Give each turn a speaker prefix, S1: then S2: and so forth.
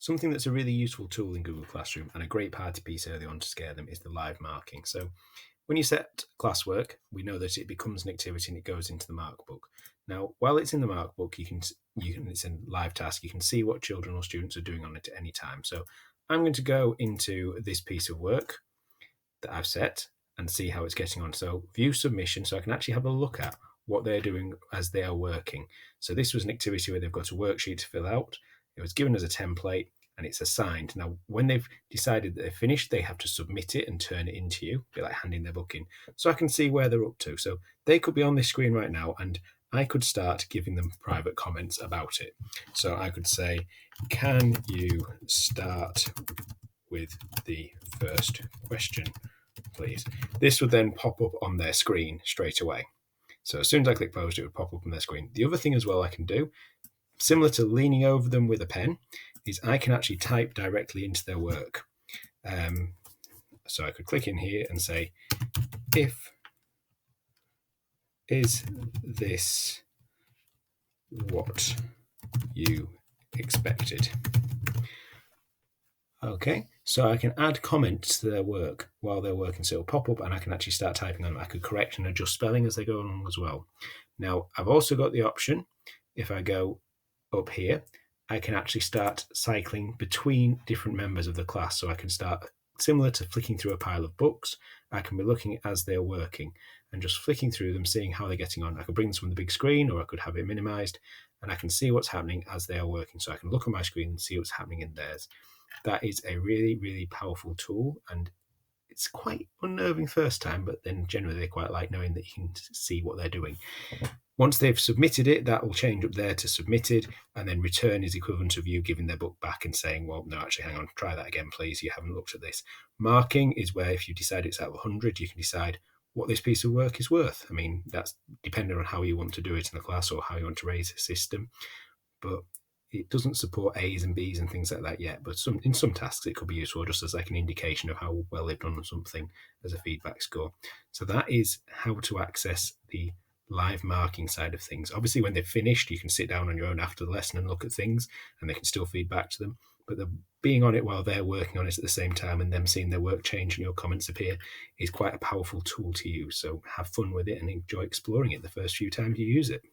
S1: Something that's a really useful tool in Google Classroom and a great party piece early on to scare them is the live marking. So when you set classwork, we know that it becomes an activity and it goes into the mark book. Now, while it's in the mark book, it's a live task. You can see what children or students are doing on it at any time. So I'm going to go into this piece of work that I've set and see how it's getting on. So view submission, so I can actually have a look at what they're doing as they are working. So this was an activity where they've got a worksheet to fill out. It was given as a template and it's assigned. Now, when they've decided that they're finished, they have to submit it and turn it into you, a bit like handing their book in. So I can see where they're up to. So they could be on this screen right now and I could start giving them private comments about it. So I could say, can you start with the first question, please? This would then pop up on their screen straight away. So as soon as I click post, it would pop up on their screen. The other thing as well I can do, similar to leaning over them with a pen, is I can actually type directly into their work. So I could click in here and say, is this what you expected? Okay, so I can add comments to their work while they're working. So it'll pop up and I can actually start typing on them. I could correct and adjust spelling as they go along as well. Now, I've also got the option, if I go up here, I can actually start cycling between different members of the class. So I can start, similar to flicking through a pile of books, I can be looking as they're working and just flicking through them, seeing how they're getting on. I could bring this from the big screen or I could have it minimized and I can see what's happening as they are working. So I can look on my screen and see what's happening in theirs. That is a really, really powerful tool, and it's quite unnerving first time, but then generally they quite like knowing that you can see what they're doing. Once they've submitted it, that will change up there to submitted, and then return is equivalent of you giving their book back and saying, well, no, actually, hang on, try that again, please. You haven't looked at this. Marking is where if you decide it's out of 100, you can decide what this piece of work is worth. I mean, that's dependent on how you want to do it in the class or how you want to raise the system. But it doesn't support A's and B's and things like that yet, but in some tasks it could be useful just as like an indication of how well they've done on something as a feedback score. So that is how to access the live marking side of things. Obviously, when they've finished, you can sit down on your own after the lesson and look at things and they can still feed back to them. But the being on it while they're working on it at the same time and them seeing their work change and your comments appear is quite a powerful tool to use. So have fun with it and enjoy exploring it the first few times you use it.